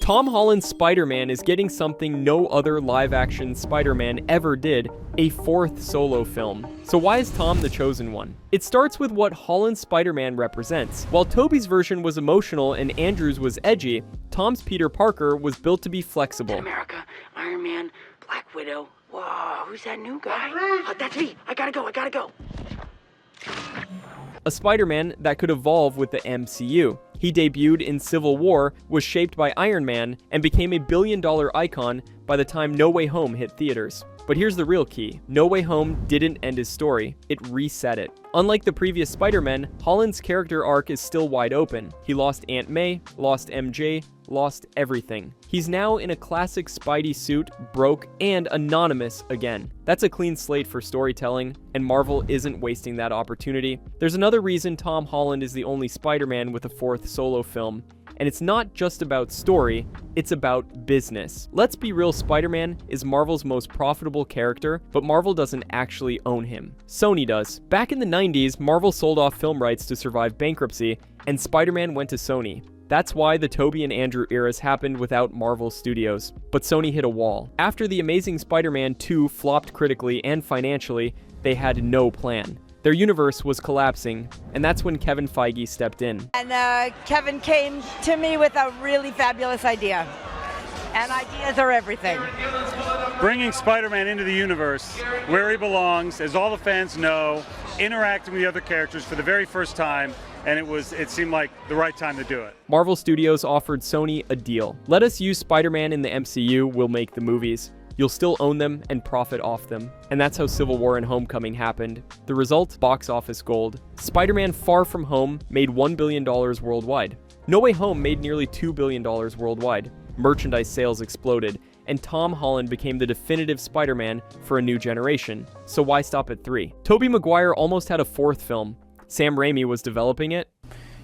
Tom Holland's Spider-Man is getting something no other live-action Spider-Man ever did, a fourth solo film. So why is Tom the chosen one? It starts with what Holland's Spider-Man represents. While Tobey's version was emotional and Andrew's was edgy, Tom's Peter Parker was built to be flexible. America, Iron Man, Black Widow. Whoa, who's that new guy? Oh, that's me. I gotta go. A Spider-Man that could evolve with the MCU. He debuted in Civil War, was shaped by Iron Man, and became a billion-dollar icon by the time No Way Home hit theaters. But here's the real key. No Way Home didn't end his story, it reset it. Unlike the previous Spider-Man, Holland's character arc is still wide open. He lost Aunt May, lost MJ, lost everything. He's now in a classic Spidey suit, broke, and anonymous again. That's a clean slate for storytelling, and Marvel isn't wasting that opportunity. There's another reason Tom Holland is the only Spider-Man with a fourth solo film. And it's not just about story, it's about business. Let's be real, Spider-Man is Marvel's most profitable character, but Marvel doesn't actually own him. Sony does. Back in the 90s, Marvel sold off film rights to survive bankruptcy, and Spider-Man went to Sony. That's why the Tobey and Andrew eras happened without Marvel Studios. But Sony hit a wall. After The Amazing Spider-Man 2 flopped critically and financially, they had no plan. Their universe was collapsing, and that's when Kevin Feige stepped in. And Kevin came to me with a really fabulous idea. And ideas are everything. Bringing Spider-Man into the universe where he belongs, as all the fans know, interacting with the other characters for the very first time, and it seemed like the right time to do it. Marvel Studios offered Sony a deal. Let us use Spider-Man in the MCU, we'll make the movies. You'll still own them and profit off them. And that's how Civil War and Homecoming happened. The result? Box office gold. Spider-Man Far From Home made $1 billion worldwide. No Way Home made nearly $2 billion worldwide. Merchandise sales exploded, and Tom Holland became the definitive Spider-Man for a new generation. So why stop at 3? Tobey Maguire almost had a fourth film. Sam Raimi was developing it.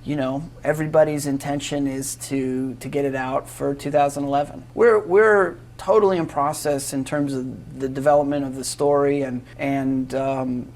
You know, everybody's intention is to get it out for 2011. We're totally in process in terms of the development of the story, and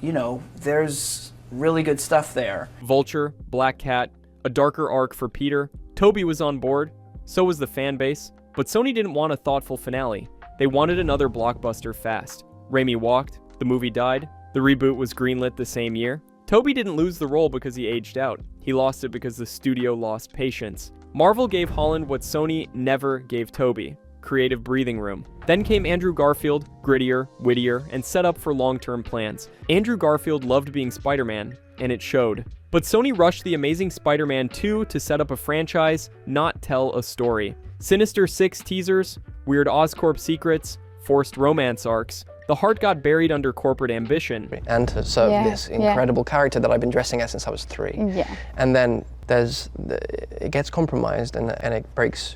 you know, there's really good stuff there. Vulture, Black Cat, a darker arc for Peter. Tobey was on board, so was the fan base, but Sony didn't want a thoughtful finale. They wanted another blockbuster fast. Raimi walked, the movie died, the reboot was greenlit the same year. Tobey didn't lose the role because he aged out. He lost it because the studio lost patience. Marvel gave Holland what Sony never gave Tobey: creative breathing room. Then came Andrew Garfield, grittier, wittier, and set up for long-term plans. Andrew Garfield loved being Spider-Man, and it showed. But Sony rushed The Amazing Spider-Man 2 to set up a franchise, not tell a story. Sinister Six teasers, weird Oscorp secrets, forced romance arcs. The heart got buried under corporate ambition. And to serve this incredible character that I've been dressing as since I was 3. Yeah. And then it gets compromised, and it breaks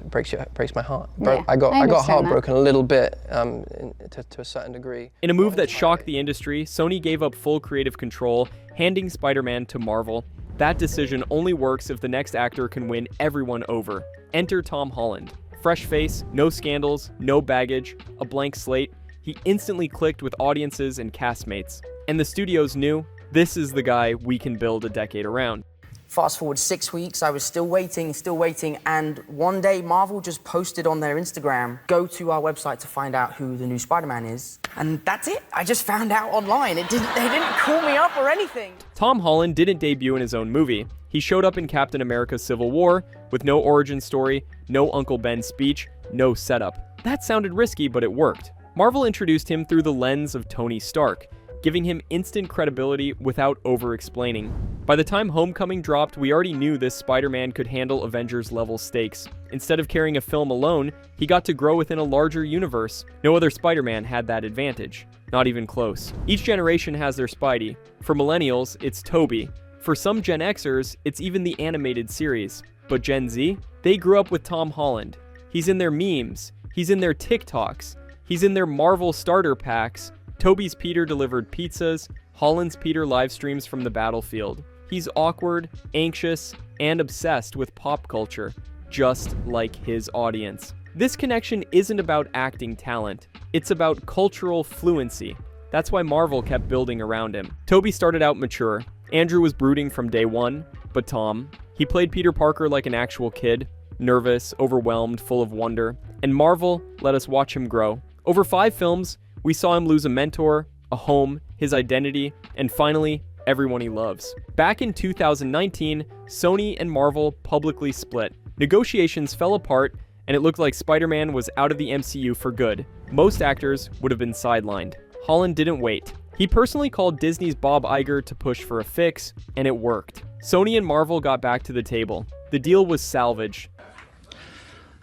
my heart. Yeah, I got heartbroken that. a little bit to a certain degree. In a move that shocked the industry, Sony gave up full creative control, handing Spider-Man to Marvel. That decision only works if the next actor can win everyone over. Enter Tom Holland. Fresh face, no scandals, no baggage, a blank slate. He instantly clicked with audiences and castmates. And the studios knew, this is the guy we can build a decade around. Fast forward 6 weeks, I was still waiting, and one day Marvel just posted on their Instagram, go to our website to find out who the new Spider-Man is. And that's it. I just found out online. They didn't call me up or anything. Tom Holland didn't debut in his own movie. He showed up in Captain America: Civil War with no origin story, no Uncle Ben speech, no setup. That sounded risky, but it worked. Marvel introduced him through the lens of Tony Stark, giving him instant credibility without over-explaining. By the time Homecoming dropped, we already knew this Spider-Man could handle Avengers-level stakes. Instead of carrying a film alone, he got to grow within a larger universe. No other Spider-Man had that advantage. Not even close. Each generation has their Spidey. For millennials, it's Tobey. For some Gen Xers, it's even the animated series. But Gen Z? They grew up with Tom Holland. He's in their memes. He's in their TikToks. He's in their Marvel starter packs. Tobey's Peter delivered pizzas. Holland's Peter live streams from the battlefield. He's awkward, anxious, and obsessed with pop culture, just like his audience. This connection isn't about acting talent. It's about cultural fluency. That's why Marvel kept building around him. Tobey started out mature. Andrew was brooding from day one, but Tom, he played Peter Parker like an actual kid. nervous, overwhelmed, full of wonder. And Marvel let us watch him grow. Over 5 films, we saw him lose a mentor, a home, his identity, and finally, everyone he loves. Back in 2019, Sony and Marvel publicly split. Negotiations fell apart, and it looked like Spider-Man was out of the MCU for good. Most actors would have been sidelined. Holland didn't wait. He personally called Disney's Bob Iger to push for a fix, and it worked. Sony and Marvel got back to the table. The deal was salvage.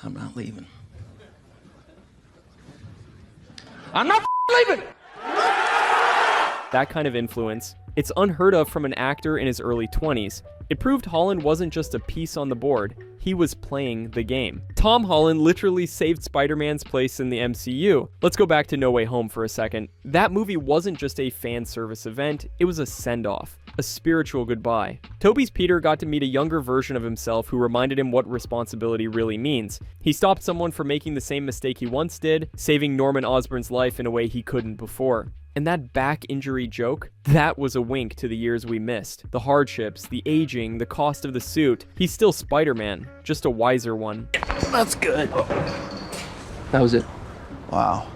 I'm not leaving. I'm not leaving! That kind of influence, it's unheard of from an actor in his early 20s. It proved Holland wasn't just a piece on the board, he was playing the game. Tom Holland literally saved Spider-Man's place in the MCU. Let's go back to No Way Home for a second. That movie wasn't just a fan service event, it was a send-off, a spiritual goodbye. Tobey's Peter got to meet a younger version of himself who reminded him what responsibility really means. He stopped someone from making the same mistake he once did, saving Norman Osborn's life in a way he couldn't before. And that back injury joke, that was a wink to the years we missed. The hardships, the aging, the cost of the suit. He's still Spider-Man, just a wiser one. That's good. That was it. Wow.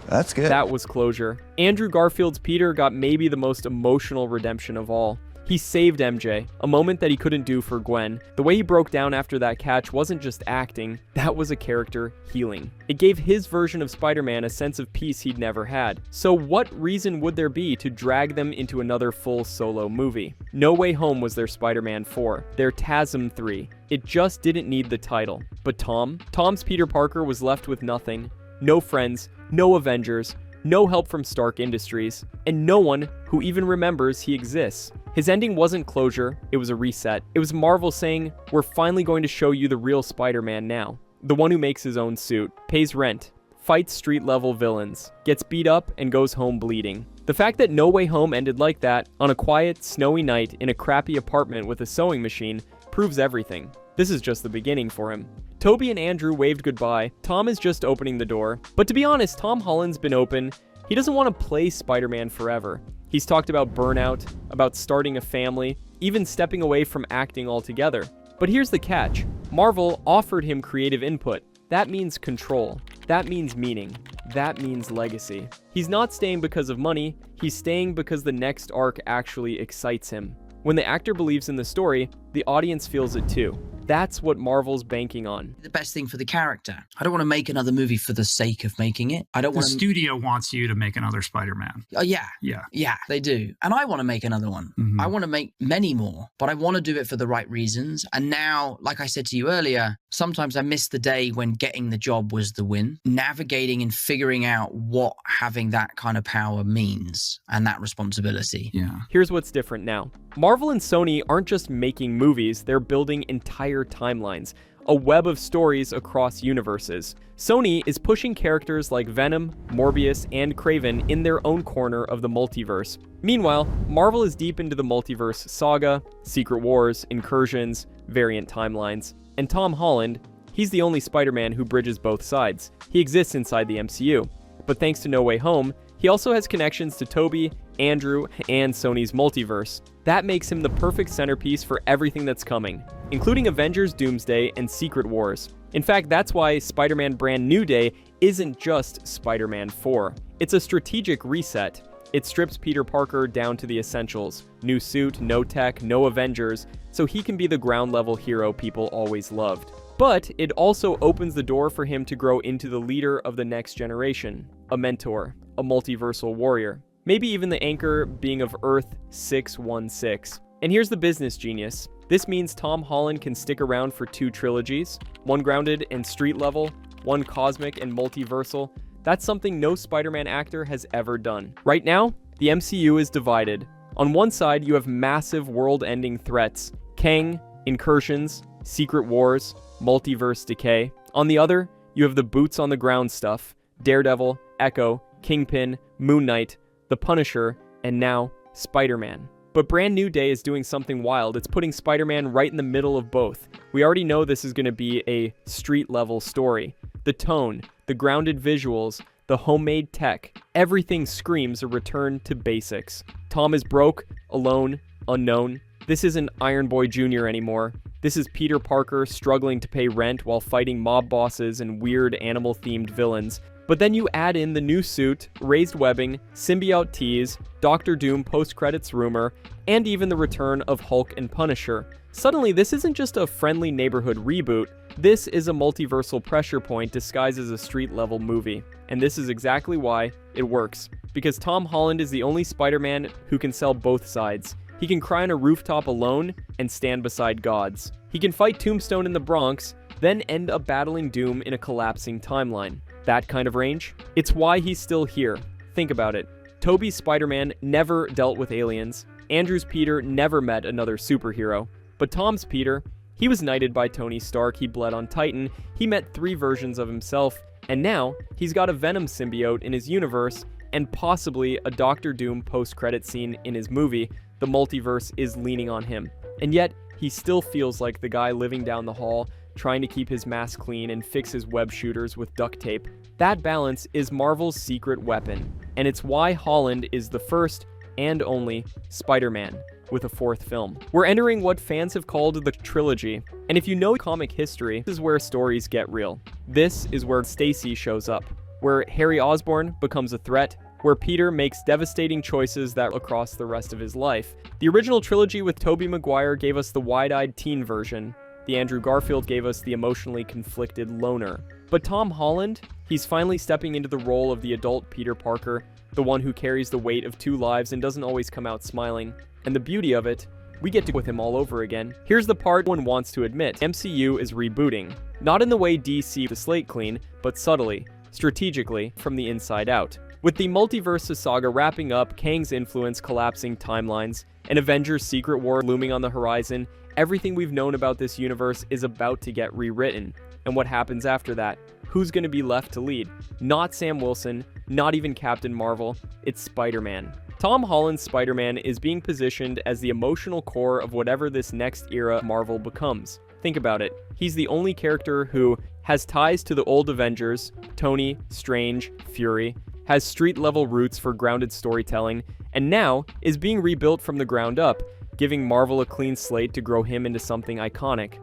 That's good. That was closure. Andrew Garfield's Peter got maybe the most emotional redemption of all. He saved MJ, a moment that he couldn't do for Gwen. The way he broke down after that catch wasn't just acting, that was a character healing. It gave his version of Spider-Man a sense of peace he'd never had. So what reason would there be to drag them into another full solo movie? No Way Home was their Spider-Man 4, their TASM 3. It just didn't need the title. But Tom's Peter Parker was left with nothing. No friends, no Avengers, no help from Stark Industries, and no one who even remembers he exists. His ending wasn't closure, it was a reset. It was Marvel saying, we're finally going to show you the real Spider-Man now. The one who makes his own suit, pays rent, fights street-level villains, gets beat up, and goes home bleeding. The fact that No Way Home ended like that, on a quiet, snowy night in a crappy apartment with a sewing machine, proves everything. This is just the beginning for him. Tobey and Andrew waved goodbye. Tom is just opening the door. But to be honest, Tom Holland's been open. He doesn't want to play Spider-Man forever. He's talked about burnout, about starting a family, even stepping away from acting altogether. But here's the catch. Marvel offered him creative input. That means control. That means meaning. That means legacy. He's not staying because of money. He's staying because the next arc actually excites him. When the actor believes in the story, the audience feels it too. That's what Marvel's banking on. The best thing for the character. I don't want to make another movie for the sake of making it. I don't want The studio wants you to make another Spider-Man. Yeah. Yeah. Yeah, they do. And I want to make another one. I want to make many more, but I want to do it for the right reasons. And now, like I said to you earlier, sometimes I miss the day when getting the job was the win. Navigating and figuring out what having that kind of power means and that responsibility. Yeah. Here's what's different now. Marvel and Sony aren't just making movies, they're building entire timelines, a web of stories across universes. Sony is pushing characters like Venom, Morbius, and Kraven in their own corner of the multiverse. Meanwhile, Marvel is deep into the multiverse saga, Secret Wars, incursions, variant timelines. And Tom Holland, he's the only Spider-Man who bridges both sides. He exists inside the MCU. But thanks to No Way Home, he also has connections to Tobey, Andrew, and Sony's multiverse. That makes him the perfect centerpiece for everything that's coming, including Avengers Doomsday and Secret Wars. In fact, that's why Spider-Man Brand New Day isn't just Spider-Man 4. It's a strategic reset. It strips Peter Parker down to the essentials. New suit, no tech, no Avengers, so he can be the ground-level hero people always loved. But it also opens the door for him to grow into the leader of the next generation, a mentor, a multiversal warrior. Maybe even the anchor being of Earth 616. And here's the business genius. This means Tom Holland can stick around for 2 trilogies, one grounded and street level, one cosmic and multiversal. That's something no Spider-Man actor has ever done. Right now, the MCU is divided. On one side, you have massive world-ending threats, Kang, incursions, Secret Wars, multiverse decay. On the other, you have the boots-on-the-ground stuff, Daredevil, Echo, Kingpin, Moon Knight, The Punisher, and now, Spider-Man. But Brand New Day is doing something wild. It's putting Spider-Man right in the middle of both. We already know this is going to be a street-level story. The tone, the grounded visuals, the homemade tech, everything screams a return to basics. Tom is broke, alone, unknown. This isn't Iron Boy Jr. anymore. This is Peter Parker struggling to pay rent while fighting mob bosses and weird animal-themed villains. But then you add in the new suit, raised webbing, symbiote tease, Doctor Doom post-credits rumor, and even the return of Hulk and Punisher. Suddenly, this isn't just a friendly neighborhood reboot, this is a multiversal pressure point disguised as a street-level movie. And this is exactly why it works. Because Tom Holland is the only Spider-Man who can sell both sides. He can cry on a rooftop alone and stand beside gods. He can fight Tombstone in the Bronx, then end up battling Doom in a collapsing timeline. That kind of range? It's why he's still here. Think about it. Tobey's Spider-Man never dealt with aliens. Andrew's Peter never met another superhero. But Tom's Peter, he was knighted by Tony Stark, he bled on Titan, he met 3 versions of himself, and now he's got a Venom symbiote in his universe, and possibly a Doctor Doom post-credit scene in his movie. The multiverse is leaning on him. And yet, he still feels like the guy living down the hall, trying to keep his mask clean and fix his web shooters with duct tape. That balance is Marvel's secret weapon, and it's why Holland is the first and only Spider-Man with a 4th film. We're entering what fans have called the trilogy, and if you know comic history, this is where stories get real. This is where Stacy shows up, where Harry Osborn becomes a threat, where Peter makes devastating choices that across the rest of his life. The original trilogy with Tobey Maguire gave us the wide-eyed teen version. The Andrew Garfield gave us the emotionally conflicted loner. But Tom Holland, he's finally stepping into the role of the adult Peter Parker, the one who carries the weight of 2 lives and doesn't always come out smiling. And the beauty of it, we get to with him all over again. Here's the part one wants to admit. MCU is rebooting. Not in the way DC the slate clean, but subtly, strategically, from the inside out. With the multiverse saga wrapping up, Kang's influence collapsing timelines, and Avengers Secret War looming on the horizon, everything we've known about this universe is about to get rewritten. And what happens after that? Who's going to be left to lead? Not Sam Wilson, not even Captain Marvel, it's Spider-Man. Tom Holland's Spider-Man is being positioned as the emotional core of whatever this next era Marvel becomes. Think about it. He's the only character who has ties to the old Avengers, Tony, Strange, Fury, has street-level roots for grounded storytelling, and now is being rebuilt from the ground up, giving Marvel a clean slate to grow him into something iconic.